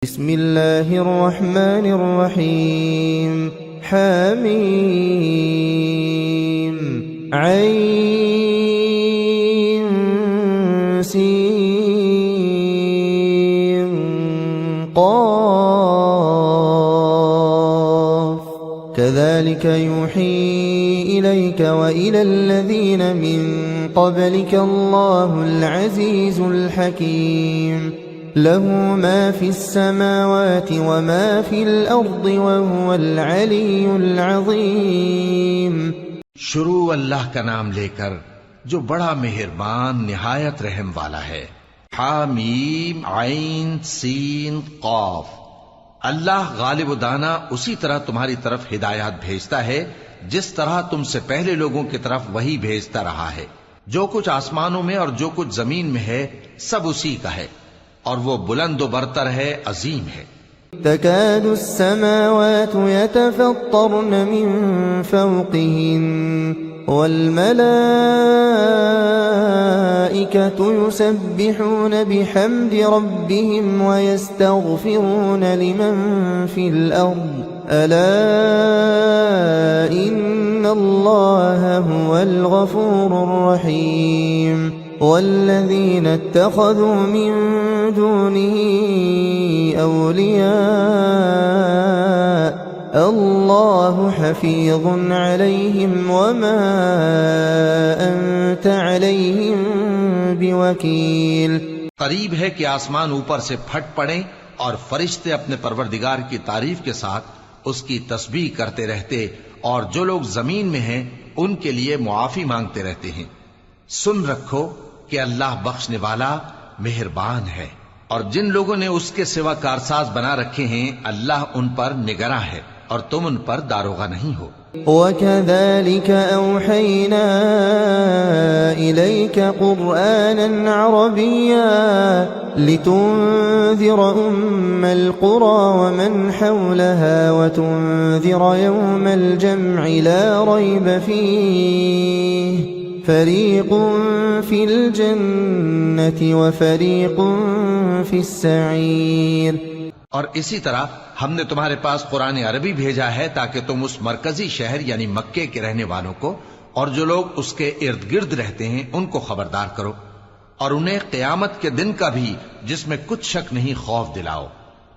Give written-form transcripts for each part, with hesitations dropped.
بسم اللہ الرحمن الرحیم حمیم عین سین قاف كذلك يوحي إليك وإلى الذين من قبلك الله العزيز الحكيم له ما في السماوات وما في الأرض وهو العلي العظيم۔ شروع اللہ کا نام لے کر جو بڑا مہربان نہایت رحم والا ہے۔ حامیم عین سین قاف۔ اللہ غالب و دانا اسی طرح تمہاری طرف ہدایات بھیجتا ہے جس طرح تم سے پہلے لوگوں کی طرف وہی بھیجتا رہا ہے۔ جو کچھ آسمانوں میں اور جو کچھ زمین میں ہے سب اسی کا ہے، اور وہ بلند و برتر ہے، عظیم ہے۔ تكاد السماوات يتفطرن من فوقهن والملائكة يسبحون بحمد ربهم ويستغفرون لمن في الأرض ألا إن الله هو الغفور الرحيم۔ والذين اتخذوا من دونه أولياء الله حفيظ عليهم وما أنت عليهم بوكيل۔ قریب ہے کہ آسمان اوپر سے پھٹ پڑیں اور فرشتے اپنے پروردگار کی تعریف کے ساتھ اس کی تسبیح کرتے رہتے، اور جو لوگ زمین میں ہیں ان کے لیے معافی مانگتے رہتے ہیں۔ سن رکھو کہ اللہ بخشنے والا مہربان ہے، اور جن لوگوں نے اس کے سوا کارساز بنا رکھے ہیں اللہ ان پر نگراں ہے، اور تم ان پر داروغہ نہیں ہو۔ وَكَذَلِكَ أَوْحَيْنَا إِلَيْكَ قُرْآنًا عَرَبِيًّا لِتُنذِرَ أُمَّ الْقُرَى وَمَنْ حَوْلَهَا وَتُنذِرَ يَوْمَ الْجَمْعِ لَا رَيْبَ فِيهِ فَرِيقٌ فِي الْجَنَّةِ وَفَرِيقٌ فِي السَّعِيرِ۔ اور اسی طرح ہم نے تمہارے پاس قرآن عربی بھیجا ہے تاکہ تم اس مرکزی شہر یعنی مکے کے رہنے والوں کو اور جو لوگ اس کے ارد گرد رہتے ہیں ان کو خبردار کرو، اور انہیں قیامت کے دن کا بھی جس میں کچھ شک نہیں خوف دلاؤ۔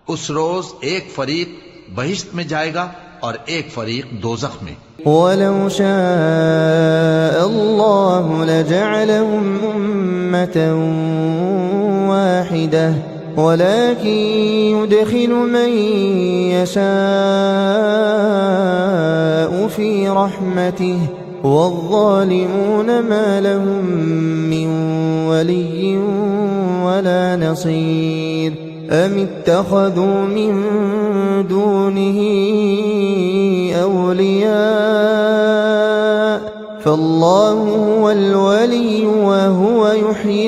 اس روز ایک فریق بہشت میں جائے گا اور ایک فریق دوزخ میں۔ وَلَوْ شَاءَ اللَّهُ لَجَعَلَهُمْ أُمَّةً وَاحِدَةً وَلَكِنْ يُدْخِلُ مَنْ يَشَاءُ فِي رَحْمَتِهِ وَالظَّالِمُونَ مَا لَهُمْ مِنْ وَلِيٍّ وَلَا نَصِيرٍ۔ أَمِ اتَّخَذُوا مِن دُونِهِ أَوْلِيَاءَ فَاللَّهُ هُوَ الْوَلِيُّ وَهُوَ يُحْيِي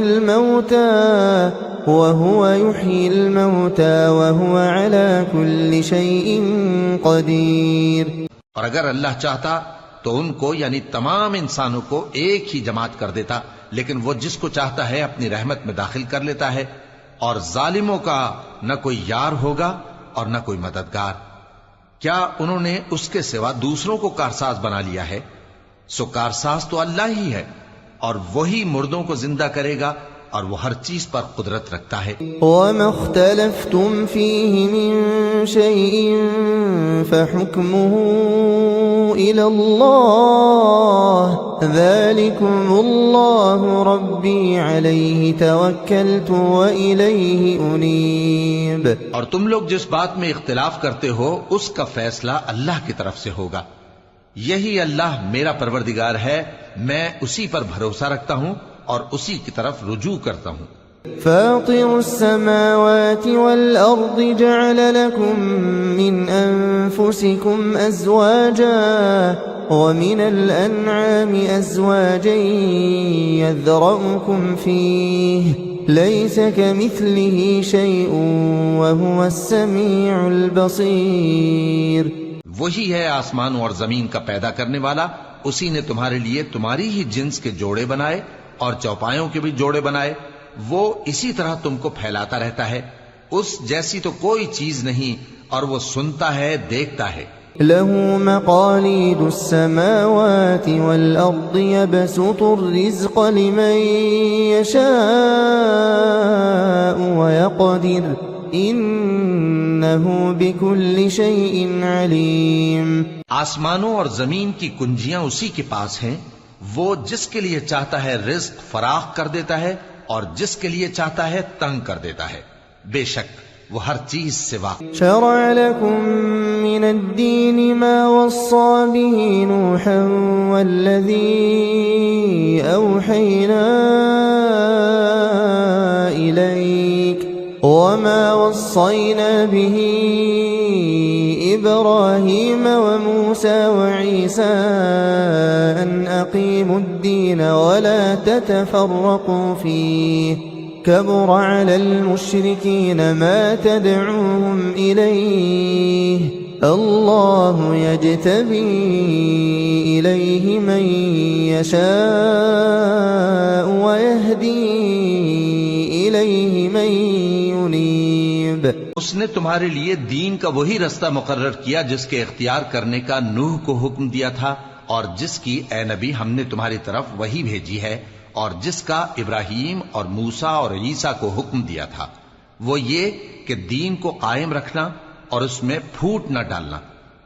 الْمَوْتَى وَهُوَ عَلَى كُلِّ شَيْءٍ قَدِيرٌ۔ اور اگر اللہ چاہتا تو ان کو یعنی تمام انسانوں کو ایک ہی جماعت کر دیتا، لیکن وہ جس کو چاہتا ہے اپنی رحمت میں داخل کر لیتا ہے، اور ظالموں کا نہ کوئی یار ہوگا اور نہ کوئی مددگار۔ کیا انہوں نے اس کے سوا دوسروں کو کارساز بنا لیا ہے؟ سو کارساز تو اللہ ہی ہے، اور وہی مردوں کو زندہ کرے گا، اور وہ ہر چیز پر قدرت رکھتا ہے۔ وَمَا اخْتَلَفْتُمْ فِيهِ مِن شَيْءٍ فَحُكْمُهُ إِلَى اللَّهِ ذَلِكُمُ اللَّهُ رَبِّي عَلَيْهِ تَوَكَّلْتُ وَإِلَيْهِ أُنِيبُ۔ اور تم لوگ جس بات میں اختلاف کرتے ہو اس کا فیصلہ اللہ کی طرف سے ہوگا۔ یہی اللہ میرا پروردگار ہے، میں اسی پر بھروسہ رکھتا ہوں اور اسی کی طرف رجوع کرتا ہوں۔ فاطر السماوات والأرض جعل لكم من أنفسكم أزواجا ومن الأنعام أزواجا يذرأكم فيه ليس كمثله شيء وهو السميع البصير۔ وہی ہے آسمانوں اور زمین کا پیدا کرنے والا، اسی نے تمہارے لیے تمہاری ہی جنس کے جوڑے بنائے اور چوپایوں کے بھی جوڑے بنائے، وہ اسی طرح تم کو پھیلاتا رہتا ہے، اس جیسی تو کوئی چیز نہیں، اور وہ سنتا ہے، دیکھتا ہے۔ له مقاليد السماوات والأرض يبسط الرزق لمن يشاء ويقدر إنه بكل شيء عليم۔ آسمانوں اور زمین کی کنجیاں اسی کے پاس ہیں، وہ جس کے لیے چاہتا ہے رزق فراخ کر دیتا ہے اور جس کے لیے چاہتا ہے تنگ کر دیتا ہے، بے شک وہ ہر چیز سے واقف۔ شرع لكم من الدين ما وصى به نوحا والذي أوحينا إليك وما وصينا به إبراهيم وموسى وعيسى أن أقيموا الدين ولا تتفرقوا فيه كبر على المشركين ما تدعوهم إليه الله يجتبي إليه من يشاء ويهدي إليه من ينيب۔ اس نے تمہارے لیے دین کا وہی رستہ مقرر کیا جس کے اختیار کرنے کا نوح کو حکم دیا تھا، اور جس کی اے نبی ہم نے تمہاری طرف وہی بھیجی ہے، اور جس کا ابراہیم اور موسیٰ اور عیسیٰ کو حکم دیا تھا، وہ یہ کہ دین کو قائم رکھنا اور اس میں پھوٹ نہ ڈالنا۔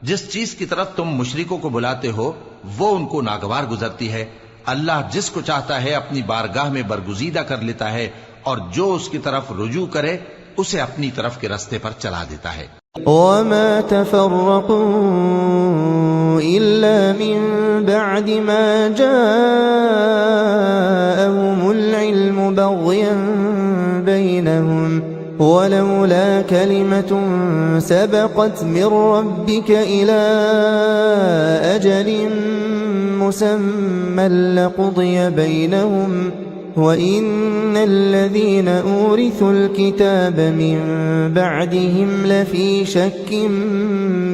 جس چیز کی طرف تم مشرکوں کو بلاتے ہو وہ ان کو ناگوار گزرتی ہے، اللہ جس کو چاہتا ہے اپنی بارگاہ میں برگزیدہ کر لیتا ہے، اور جو اس کی طرف رجوع کرے اسے اپنی طرف کے راستے پر چلا دیتا ہے۔ وما تفرقوا إلا من بعد ما جاءهم العلم بغيا بينهم ولولا كلمة سبقت من ربك إلى أجل مسمى لقضي بينهم وَإِنَّ الَّذِينَ أُورِثُوا الْكِتَابَ مِنْ بَعْدِهِمْ لَفِي شَكٍّ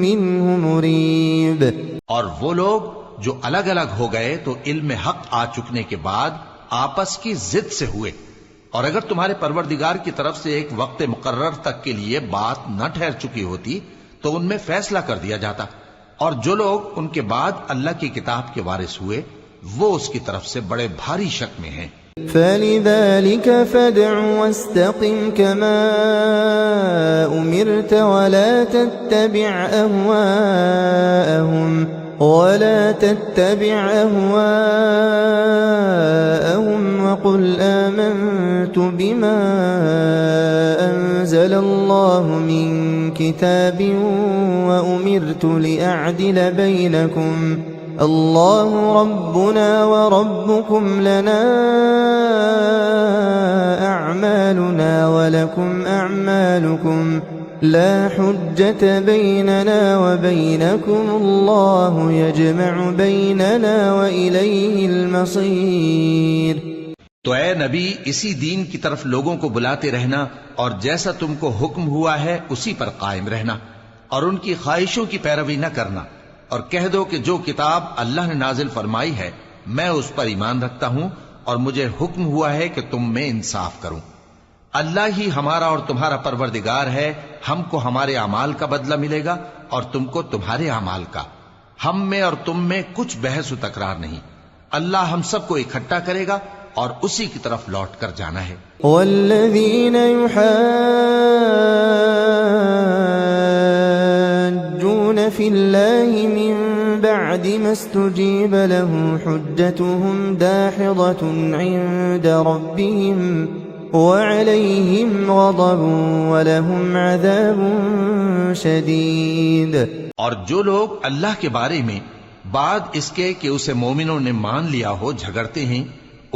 مِّنْهُ مُرِيبٍ۔ اور وہ لوگ جو الگ الگ ہو گئے تو علم حق آ چکنے کے بعد آپس کی ضد سے ہوئے، اور اگر تمہارے پروردگار کی طرف سے ایک وقت مقرر تک کے لیے بات نہ ٹھہر چکی ہوتی تو ان میں فیصلہ کر دیا جاتا، اور جو لوگ ان کے بعد اللہ کی کتاب کے وارث ہوئے وہ اس کی طرف سے بڑے بھاری شک میں ہیں۔ فَلِذَلِكَ فَادْعُ وَاسْتَقِمْ كَمَا أُمِرْتَ وَلَا تَتَّبِعْ أَهْوَاءَهُمْ وَقُلْ آمَنْتُ بِمَا أَنزَلَ اللَّهُ مِنْ كِتَابٍ وَأُمِرْتُ لِأَعْدِلَ بَيْنَكُمْ اللہ ربنا وربكم لنا اعمالنا ولكم اعمالكم لا حجة بيننا وبينكم اللہ يجمع بيننا وإليه المصير۔ تو اے نبی اسی دین کی طرف لوگوں کو بلاتے رہنا، اور جیسا تم کو حکم ہوا ہے اسی پر قائم رہنا، اور ان کی خواہشوں کی پیروی نہ کرنا، اور کہہ دو کہ جو کتاب اللہ نے نازل فرمائی ہے میں اس پر ایمان رکھتا ہوں، اور مجھے حکم ہوا ہے کہ تم میں انصاف کروں۔ اللہ ہی ہمارا اور تمہارا پروردگار ہے، ہم کو ہمارے اعمال کا بدلہ ملے گا اور تم کو تمہارے اعمال کا، ہم میں اور تم میں کچھ بحث و تکرار نہیں، اللہ ہم سب کو اکٹھا کرے گا اور اسی کی طرف لوٹ کر جانا ہے۔ والذین يحاجون في الله من بعد ما استجيب له حجتهم داحضة عند ربهم وعليهم غضب ولهم عذاب شديد۔ اور جو لوگ اللہ کے بارے میں بعد اس کے کہ اسے مومنوں نے مان لیا ہو جھگڑتے ہیں،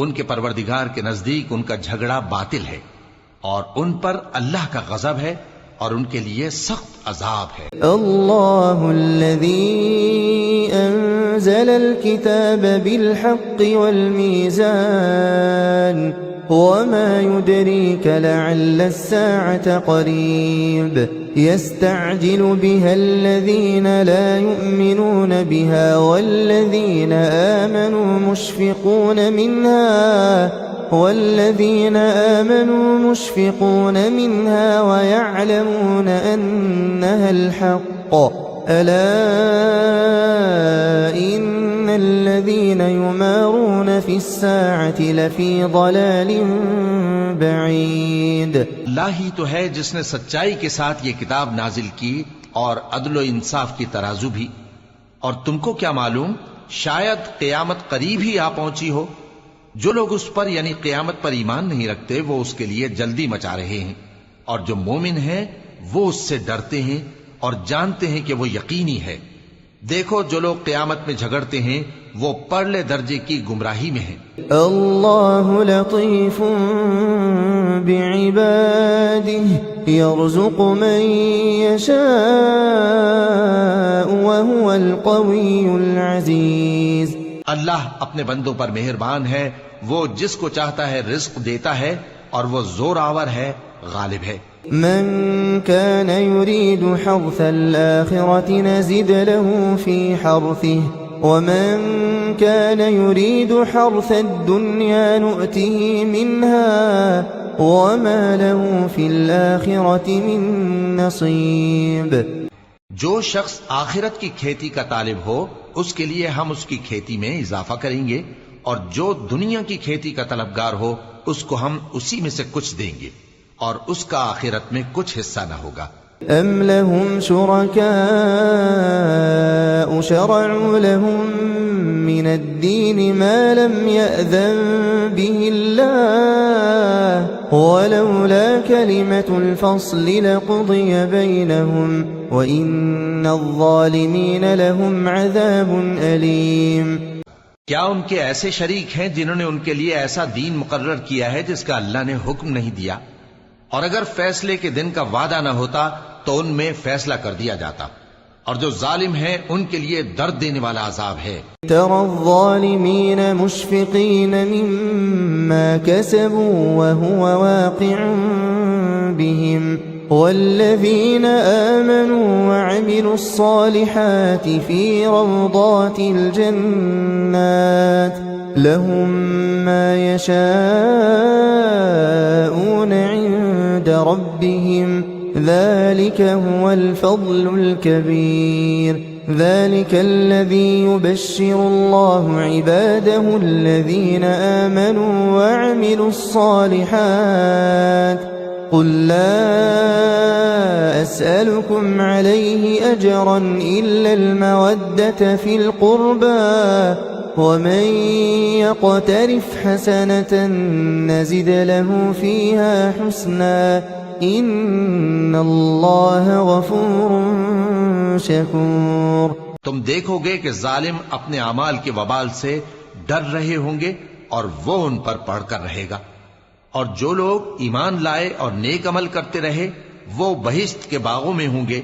ان کے پروردگار کے نزدیک ان کا جھگڑا باطل ہے، اور ان پر اللہ کا غضب ہے اور ان کے لیے سخت عذاب ہے۔ اللہ الذی انزل الكتاب بالحق والمیزان وما يدريك لعل الساعة قريب يستعجل بها الذين لا يؤمنون بها والذين آمنوا مشفقون منها والذين آمنوا مشفقون منها ويعلمون أنها الحق ألا إن الذين يمارون في الساعة لفي ضلال بعيد. اللہ ہی تو ہے جس نے سچائی کے ساتھ یہ کتاب نازل کی اور عدل و انصاف کی ترازو بھی. اور تم کو کیا معلوم شاید قیامت قریب ہی آ پہنچی ہو. جو لوگ اس پر یعنی قیامت پر ایمان نہیں رکھتے وہ اس کے لیے جلدی مچا رہے ہیں، اور جو مومن ہیں وہ اس سے ڈرتے ہیں اور جانتے ہیں کہ وہ یقینی ہے. دیکھو جو لوگ قیامت میں جھگڑتے ہیں وہ پرلے درجے کی گمراہی میں ہیں. اللہ لطیف بعباده يرزق من يشاء وهو القوي العزيز. اللہ اپنے بندوں پر مہربان ہے، وہ جس کو چاہتا ہے رزق دیتا ہے اور وہ زور آور ہے، غالب ہے. من كان يريد حرث الآخرة نزد له في حرثه ومن كان يريد حرث الدنيا نؤته منها وما له في الآخرة من نصيب. جو شخص آخرت کی کھیتی کا طالب ہو اس کے لیے ہم اس کی کھیتی میں اضافہ کریں گے، اور جو دنیا کی کھیتی کا طلبگار ہو اس کو ہم اسی میں سے کچھ دیں گے اور اس کا آخرت میں کچھ حصہ نہ ہوگا. ام لهم شركاء شرعوا لهم من الدين ما لم يأذن به الله ولولا كلمة الفصل لقضي بينهم وإن الظالمين لهم عذاب أليم. کیا ان کے ایسے شریک ہیں جنہوں نے ان کے لیے ایسا دین مقرر کیا ہے جس کا اللہ نے حکم نہیں دیا؟ اور اگر فیصلے کے دن کا وعدہ نہ ہوتا تو ان میں فیصلہ کر دیا جاتا، اور جو ظالم ہیں ان کے لیے درد دینے والا عذاب ہے. ترى الظالمين مشفقين مما كسبوا وهو واقع بهم والذين آمنوا وعملوا الصالحات في روضات الجنات لهم ما يشاءون عند ربهم ذلك هو الفضل الكبير. ذلك الذي يبشر الله عباده الذين آمنوا وعملوا الصالحات قل لا أسألكم عليه أجرا إلا المودة في القربى ومن يقترف حسنة نزد له فيها حسنا إن الله غفور شکور. تم دیکھو گے کہ ظالم اپنے اعمال کے وبال سے ڈر رہے ہوں گے اور وہ ان پر پڑھ کر رہے گا، اور جو لوگ ایمان لائے اور نیک عمل کرتے رہے وہ بہشت کے باغوں میں ہوں گے.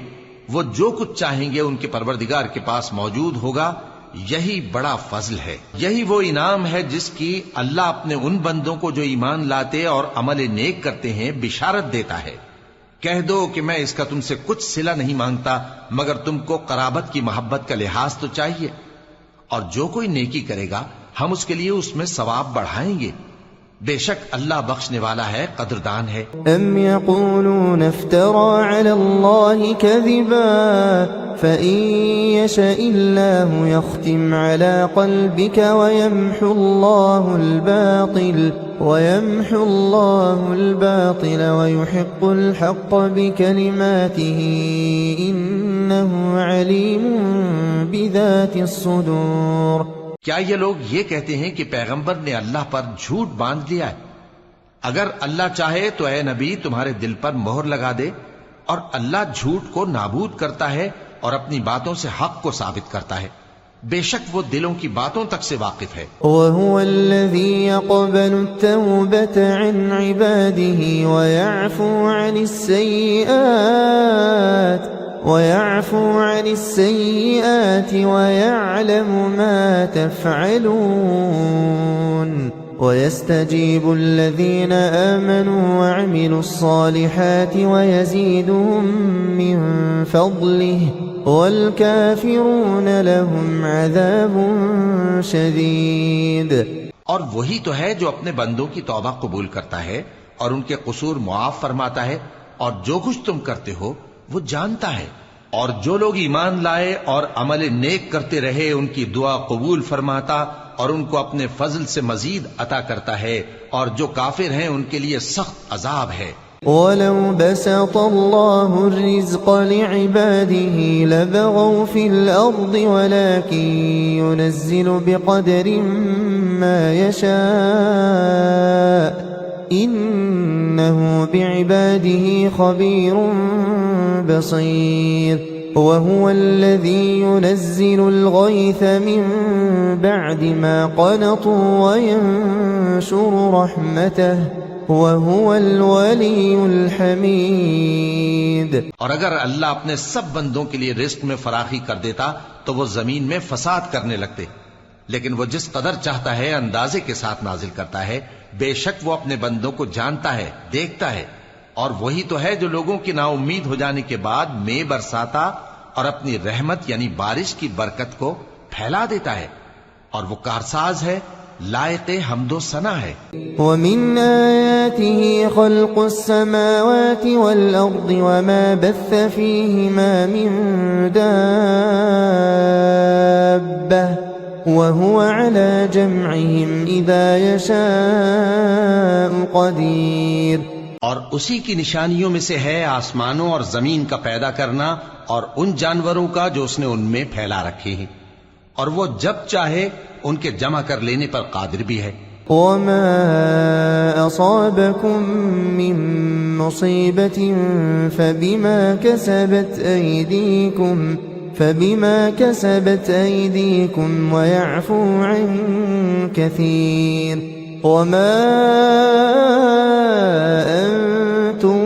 وہ جو کچھ چاہیں گے ان کے پروردگار کے پاس موجود ہوگا. یہی بڑا فضل ہے، یہی وہ انعام ہے جس کی اللہ اپنے ان بندوں کو جو ایمان لاتے اور عمل نیک کرتے ہیں بشارت دیتا ہے. کہہ دو کہ میں اس کا تم سے کچھ صلہ نہیں مانگتا مگر تم کو قرابت کی محبت کا لحاظ تو چاہیے، اور جو کوئی نیکی کرے گا ہم اس کے لیے اس میں ثواب بڑھائیں گے. بے شک اللہ بخشنے والا ہے، قدردان ہے. ام يقولون افترى على الله كذبا فإن يشاء الله يختم على قلبك ويمحو الله الباطل ويحق الحق بكلماته إنه عليم بذات الصدور. کیا یہ لوگ یہ کہتے ہیں کہ پیغمبر نے اللہ پر جھوٹ باندھ لیا ہے؟ اگر اللہ چاہے تو اے نبی تمہارے دل پر مہر لگا دے، اور اللہ جھوٹ کو نابود کرتا ہے اور اپنی باتوں سے حق کو ثابت کرتا ہے. بے شک وہ دلوں کی باتوں تک سے واقف ہے. وَهُوَ الَّذِي يَقْبَلُ التَّوْبَةَ عَنْ عِبَادِهِ وَيَعْفُو عَنِ السَّيِّئَاتِ وَيَعْلَمُ مَا تَفْعَلُونَ وَيَسْتَجِيبُ الَّذِينَ آمَنُوا وَعَمِلُوا الصَّالِحَاتِ وَيَزِيدُهُم مِّن فَضْلِهِ وَالْكَافِرُونَ لَهُمْ عَذَابٌ شَدِيدٌ. اور وہی تو ہے جو اپنے بندوں کی توبہ قبول کرتا ہے اور ان کے قصور معاف فرماتا ہے، اور جو کچھ تم کرتے ہو وہ جانتا ہے۔ اور جو لوگ ایمان لائے اور عمل نیک کرتے رہے ان کی دعا قبول فرماتا اور ان کو اپنے فضل سے مزید عطا کرتا ہے، اور جو کافر ہیں ان کے لیے سخت عذاب ہے۔ وَلَوْ بَسَطَ اللَّهُ الرِّزْقَ لِعِبَادِهِ لَبَغَوْا فِي الْأَرْضِ وَلَكِنْ يُنَزِّلُ بِقَدَرٍ مَا يَشَاءُ إِنَّهُ بِعِبَادِهِ خَبِيرٌ بَصِيرٌ وَهُوَ الَّذِي يُنَزِّلُ الْغَيْثَ مِن بَعْدِ مَا قَنَطُوا وَيَنشُرُ رَحْمَتَهُ وَهُوَ الْوَلِيُّ الْحَمِيدُ۔ اور اگر اللہ اپنے سب بندوں کے لیے رزق میں فراخی کر دیتا تو وہ زمین میں فساد کرنے لگتے، لیکن وہ جس قدر چاہتا ہے اندازے کے ساتھ نازل کرتا ہے، بے شک وہ اپنے بندوں کو جانتا ہے، دیکھتا ہے۔ اور وہی تو ہے جو لوگوں کی نا امید ہو جانے کے بعد مے برساتا اور اپنی رحمت یعنی بارش کی برکت کو پھیلا دیتا ہے، اور وہ کارساز ہے، لائق حمد و ثنا ہے۔ وَمِنْ آيَاتِهِ خَلْقُ السَّمَاوَاتِ وَالْأَرْضِ وَمَا بَثَّ فِيهِمَا مِن دَابَّةٍ وَهُوَ عَلَى جَمْعِهِمْ إِذَا يَشَاءُ قَدِيرٌ۔ اور اسی کی نشانیوں میں سے ہے آسمانوں اور زمین کا پیدا کرنا اور ان جانوروں کا جو اس نے ان میں پھیلا رکھے ہیں، اور وہ جب چاہے ان کے جمع کر لینے پر قادر بھی ہے۔ وَمَا أَصَابَكُم مِّن مُّصِيبَةٍ فَبِمَا كَسَبَتْ أَيْدِيكُمْ وَيَعْفُو عَن كَثِيرٍ وَمَا أَنتُم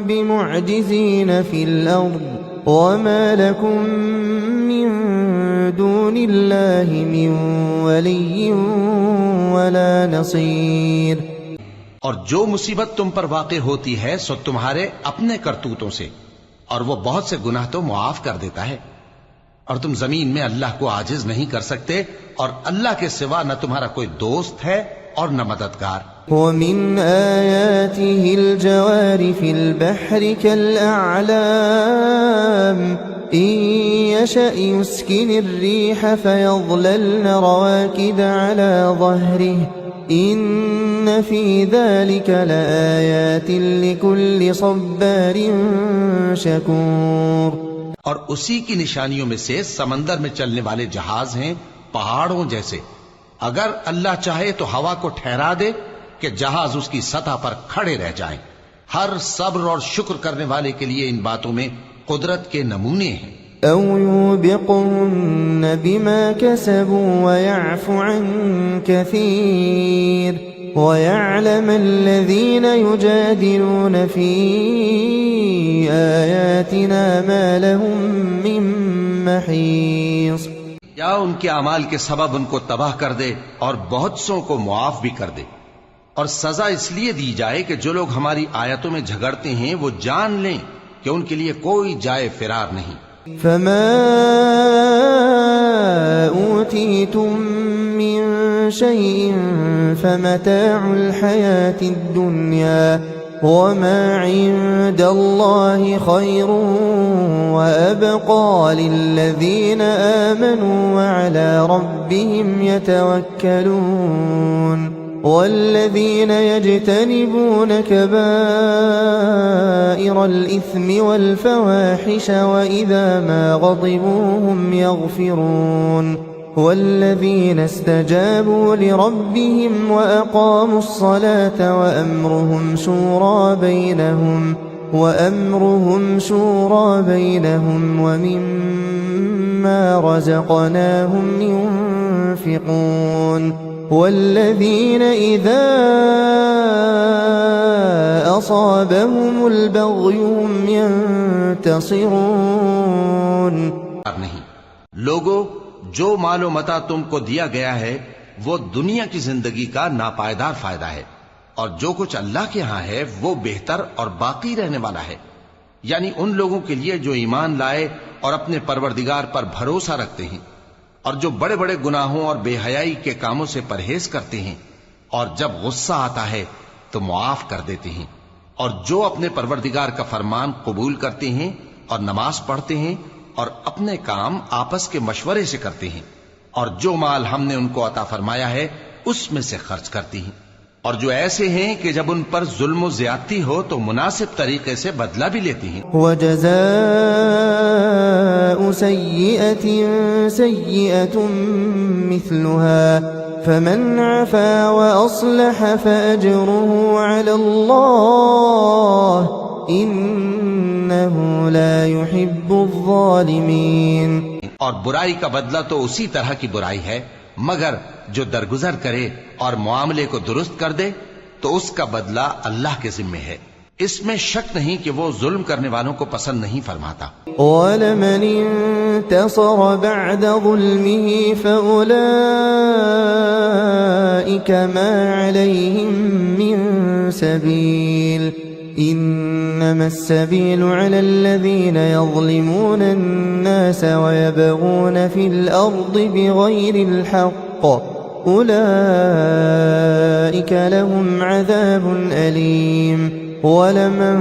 بِمُعْجِزِينَ فِي الْأَرْضِ وَمَا لَكُم مِّن دُونِ اللَّهِ مِن وَلِيٍّ وَلَا نَصِيرٍ۔ اور جو مصیبت تم پر واقع ہوتی ہے سو تمہارے اپنے کرتوتوں سے، اور وہ بہت سے گناہ تو معاف کر دیتا ہے، اور تم زمین میں اللہ کو عاجز نہیں کر سکتے، اور اللہ کے سوا نہ تمہارا کوئی دوست ہے اور نہ مددگار۔ وَمِنْ آيَاتِهِ الْجَوَارِ فِي الْبَحْرِ كَالْأَعْلَامِ إِن يَشَأْ يُسْكِنِ الرِّيحَ فَيَظْلَلْنَ رَوَاكِدَ عَلَى ظَهْرِهِ إِنَّ فِي ذَلِكَ لَآيَاتٍ لِكُلِّ صَبَّارٍ شَكُورٍ۔ اور اسی کی نشانیوں میں سے سمندر میں چلنے والے جہاز ہیں پہاڑوں جیسے، اگر اللہ چاہے تو ہوا کو ٹھہرا دے کہ جہاز اس کی سطح پر کھڑے رہ جائیں۔ ہر صبر اور شکر کرنے والے کے لیے ان باتوں میں قدرت کے نمونے ہیں۔ أَوْ يُوبِقْهُنَّ بِمَا كَسَبُوا وَيَعْفُ عَن كَثِيرٍ وَيَعْلَمَ الَّذِينَ يُجَادِلُونَ فِي آيَاتِنَا مَا لَهُم مِّن مَّحِيصٍ۔ یا ان کے اعمال کے سبب ان کو تباہ کر دے اور بہت سوں کو معاف بھی کر دے، اور سزا اس لیے دی جائے کہ جو لوگ ہماری آیتوں میں جھگڑتے ہیں وہ جان لیں کہ ان کے لیے کوئی جائے فرار نہیں۔ فَمَا أُوتِيتُم مِّن شَيْءٍ فَمَتَاعُ الْحَيَاةِ الدُّنْيَا وَمَا عِندَ اللَّهِ خَيْرٌ وَأَبْقَىٰ لِلَّذِينَ آمَنُوا وَعَلَىٰ رَبِّهِمْ يَتَوَكَّلُونَ وَالَّذِينَ يَجْتَنِبُونَ كَبَائِرَ الْإِثْمِ وَالْفَوَاحِشَ وَإِذَا مَا غَضِبُوا هُمْ يَغْفِرُونَ وَالَّذِينَ اسْتَجَابُوا لِرَبِّهِمْ وَأَقَامُوا الصَّلَاةَ وَأَمْرُهُمْ شُورَىٰ بَيْنَهُمْ وَمِمَّا رَزَقْنَاهُمْ يُنفِقُونَ وَالَّذِينَ إِذَا أَصَابَهُمُ الْبَغْيُ هُمْ يَنتَصِرُونَ۔ نہیں لوگو، جو مال و متاع تم کو دیا گیا ہے وہ دنیا کی زندگی کا ناپائیدار فائدہ ہے، اور جو کچھ اللہ کے ہاں ہے وہ بہتر اور باقی رہنے والا ہے، یعنی ان لوگوں کے لیے جو ایمان لائے اور اپنے پروردگار پر بھروسہ رکھتے ہیں، اور جو بڑے بڑے گناہوں اور بے حیائی کے کاموں سے پرہیز کرتے ہیں اور جب غصہ آتا ہے تو معاف کر دیتے ہیں، اور جو اپنے پروردگار کا فرمان قبول کرتے ہیں اور نماز پڑھتے ہیں اور اپنے کام آپس کے مشورے سے کرتے ہیں، اور جو مال ہم نے ان کو عطا فرمایا ہے اس میں سے خرچ کرتی ہیں، اور جو ایسے ہیں کہ جب ان پر ظلم و زیادتی ہو تو مناسب طریقے سے بدلہ بھی لیتی ہیں۔ وجزاء سيئة سيئة مثلها فمن عفا وأصلح فأجره على الله إنه لا يحب الظالمين۔ اور برائی کا بدلہ تو اسی طرح کی برائی ہے، مگر جو درگزر کرے اور معاملے کو درست کر دے تو اس کا بدلہ اللہ کے ذمے ہے، اس میں شک نہیں کہ وہ ظلم کرنے والوں کو پسند نہیں فرماتا۔ وَلَمَنِ انتصر بعد ظلمه فأولئك ما عليهم من سبيل إنما السبيل على الذين يظلمون الناس ويبغون في الأرض بغير الحق أولئك لهم عذاب أليم ولمن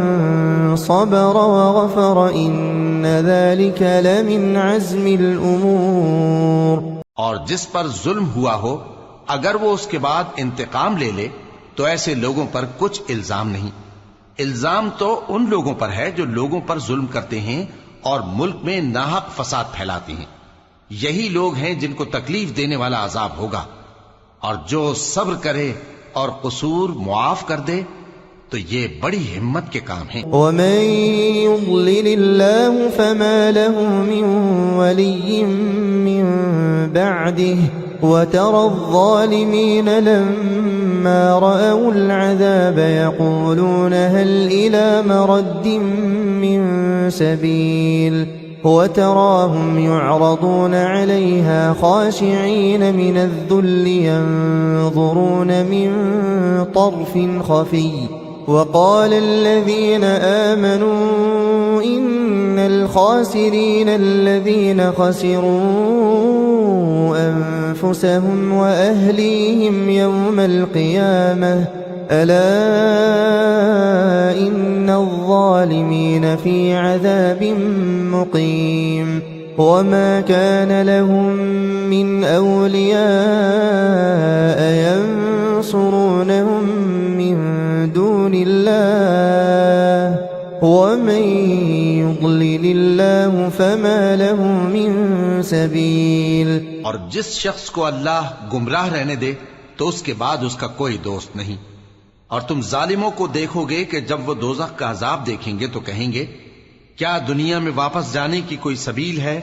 صبر وغفر إن ذلك لمن عزم الأمور۔ اور جس پر ظلم ہوا ہو اگر وہ اس کے بعد انتقام لے لے تو ایسے لوگوں پر کچھ الزام نہیں، الزام تو ان لوگوں پر ہے جو لوگوں پر ظلم کرتے ہیں اور ملک میں ناحق فساد پھیلاتے ہیں، یہی لوگ ہیں جن کو تکلیف دینے والا عذاب ہوگا، اور جو صبر کرے اور قصور معاف کر دے تو یہ بڑی ہمت کے کام ہیں۔ ومن يضلل الله فما له من ولي من بعده وترى الظالمين لما رأوا العذاب يقولون هل إلى مرد من سبيل وتراهم يعرضون عليها خاشعين من الذل ينظرون من طرف خفي وقال الذين آمنوا إن الخاسرين الذين خسروا أنفسهم وأهليهم يوم القيامة ألا إن الظالمين في عذاب مقيم وما كان لهم من أولياء ينصرونهم من دون الله ومن يضلل الله فما له من سبيل۔ اور جس شخص کو اللہ گمراہ رہنے دے تو اس کے بعد اس کا کوئی دوست نہیں، اور تم ظالموں کو دیکھو گے کہ جب وہ دوزخ کا عذاب دیکھیں گے تو کہیں گے کیا دنیا میں واپس جانے کی کوئی سبیل ہے،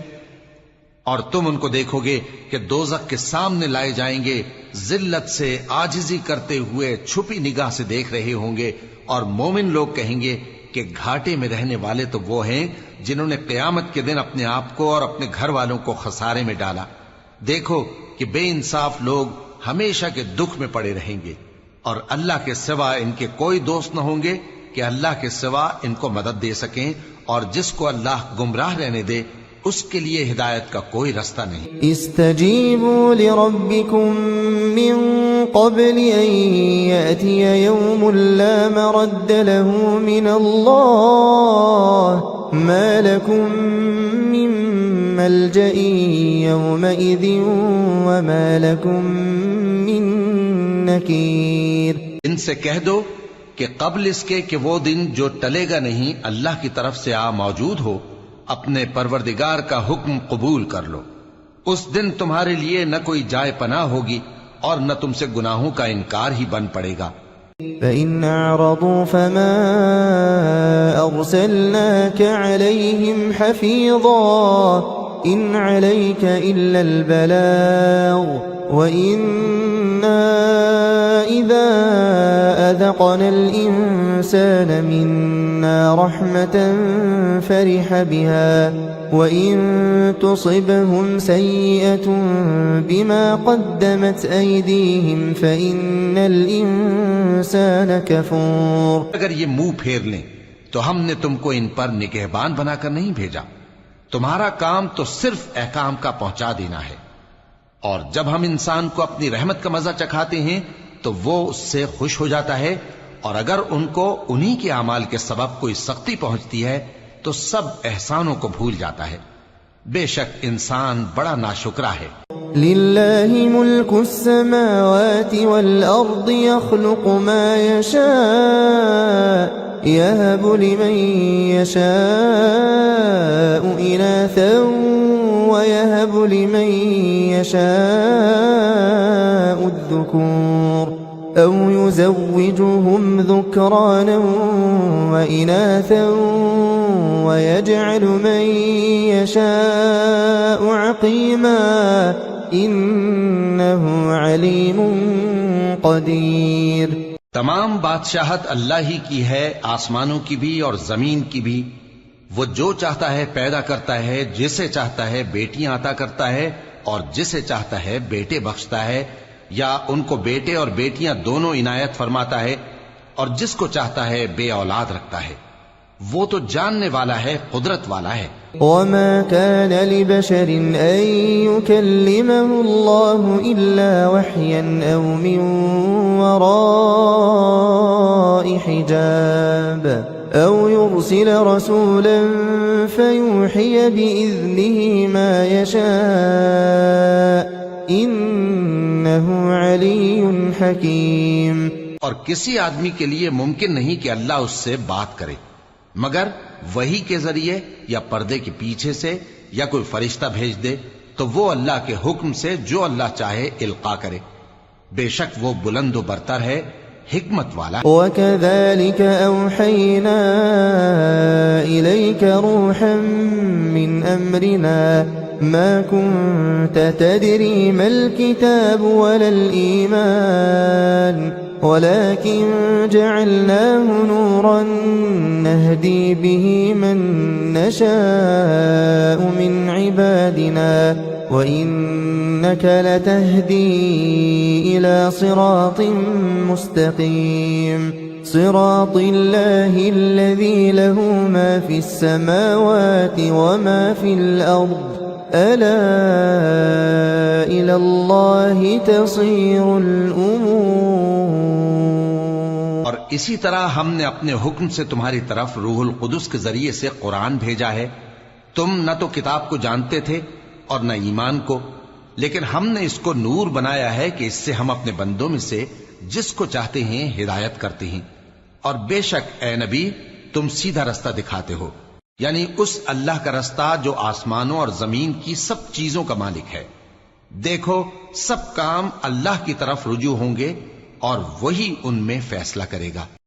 اور تم ان کو دیکھو گے کہ دوزخ کے سامنے لائے جائیں گے، ذلت سے عاجزی کرتے ہوئے چھپی نگاہ سے دیکھ رہے ہوں گے، اور مومن لوگ کہیں گے کہ گھاٹے میں رہنے والے تو وہ ہیں جنہوں نے قیامت کے دن اپنے آپ کو اور اپنے گھر والوں کو خسارے میں ڈالا۔ دیکھو کہ بے انصاف لوگ ہمیشہ کے دکھ میں پڑے رہیں گے، اور اللہ کے سوا ان کے کوئی دوست نہ ہوں گے کہ اللہ کے سوا ان کو مدد دے سکیں، اور جس کو اللہ گمراہ رہنے دے اس کے لیے ہدایت کا کوئی رستہ نہیں۔ استجیبوا لربکم من قبل ان یأتی یوم لا مرد له من اللہ ما لکم من ملجأ یومئذ وما لکم من نکیر۔ ان سے کہہ دو کہ قبل اس کے کہ وہ دن جو ٹلے گا نہیں اللہ کی طرف سے آ موجود ہو، اپنے پروردگار کا حکم قبول کر لو، اس دن تمہارے لیے نہ کوئی جائے پناہ ہوگی اور نہ تم سے گناہوں کا انکار ہی بن پڑے گا۔ فَإِنْ أَعْرَضُوا فَمَا أَرْسَلْنَاكَ عَلَيْهِمْ حَفِيظًا إِنْ عَلَيْكَ إِلَّا الْبَلَاغُ وَإِنَّا إِذَا أَذَقْنَا الْإِنسَانَ مِنَّا رَحْمَةً فَرِحَ بِهَا وَإِن تُصِبْهُمْ سَيِّئَةٌ بِمَا قَدَّمَتْ أَيْدِيهِمْ فَإِنَّ الْإِنسَانَ كَفُورٌ۔ اگر یہ منہ پھیر لیں تو ہم نے تم کو ان پر نگہبان بنا کر نہیں بھیجا، تمہارا کام تو صرف احکام کا پہنچا دینا ہے، اور جب ہم انسان کو اپنی رحمت کا مزہ چکھاتے ہیں تو وہ اس سے خوش ہو جاتا ہے، اور اگر ان کو انہی کے اعمال کے سبب کوئی سختی پہنچتی ہے تو سب احسانوں کو بھول جاتا ہے۔ بے شک انسان بڑا ناشکرا ہے۔ للہ ملک السماوات والارض يخلق ما يشاء يهب لمن يشاء إناثا ويهب لمن يشاء الذكور أو يزوجهم ذكرانا وإناثا ويجعل من يشاء عقيما إنه عليم قدير۔ تمام بادشاہت اللہ ہی کی ہے، آسمانوں کی بھی اور زمین کی بھی۔ وہ جو چاہتا ہے پیدا کرتا ہے، جسے چاہتا ہے بیٹیاں عطا کرتا ہے اور جسے چاہتا ہے بیٹے بخشتا ہے، یا ان کو بیٹے اور بیٹیاں دونوں عنایت فرماتا ہے، اور جس کو چاہتا ہے بے اولاد رکھتا ہے۔ وہ تو جاننے والا ہے، قدرت والا ہے۔ وما كان لبشر أن يكلمه الله إلا وحيا أو من وراء حجاب أو يرسل رسولا فيوحي بإذنه ما يشاء إنه علي حكيم۔ اور کسی آدمی کے لیے ممکن نہیں کہ اللہ اس سے بات کرے مگر وحی کے ذریعے یا پردے کے پیچھے سے یا کوئی فرشتہ بھیج دے، تو وہ اللہ کے حکم سے جو اللہ چاہے القا کرے۔ بے شک وہ بلند و برتر ہے، حکمت والا۔ وَكَذَلِكَ أَوْحَيْنَا إِلَيْكَ رُوحًا مِّنْ أَمْرِنَا مَا كُنْتَ تَدْرِي مَا الْكِتَابُ وَلَا الْإِيمَانُ وَلَكِنْ جَعَلْنَاهُ نُورًا نَهْدِي بِهِ مَن نَّشَاءُ مِنْ عِبَادِنَا وَإِنَّكَ لَتَهْدِي إِلَى صِرَاطٍ مُسْتَقِيمٍ صِرَاطِ اللَّهِ الَّذِي لَهُ مَا فِي السَّمَاوَاتِ وَمَا فِي الْأَرْضِ أَلَا إِلَى اللَّهِ تَصِيرُ الْأُمُورُ۔ اور اسی طرح ہم نے اپنے حکم سے تمہاری طرف روح القدس کے ذریعے سے قرآن بھیجا ہے۔ تم نہ تو کتاب کو جانتے تھے اور نہ ایمان کو، لیکن ہم نے اس کو نور بنایا ہے کہ اس سے ہم اپنے بندوں میں سے جس کو چاہتے ہیں ہدایت کرتے ہیں، اور بے شک اے نبی تم سیدھا رستہ دکھاتے ہو، یعنی اس اللہ کا رستہ جو آسمانوں اور زمین کی سب چیزوں کا مالک ہے۔ دیکھو سب کام اللہ کی طرف رجوع ہوں گے اور وہی ان میں فیصلہ کرے گا۔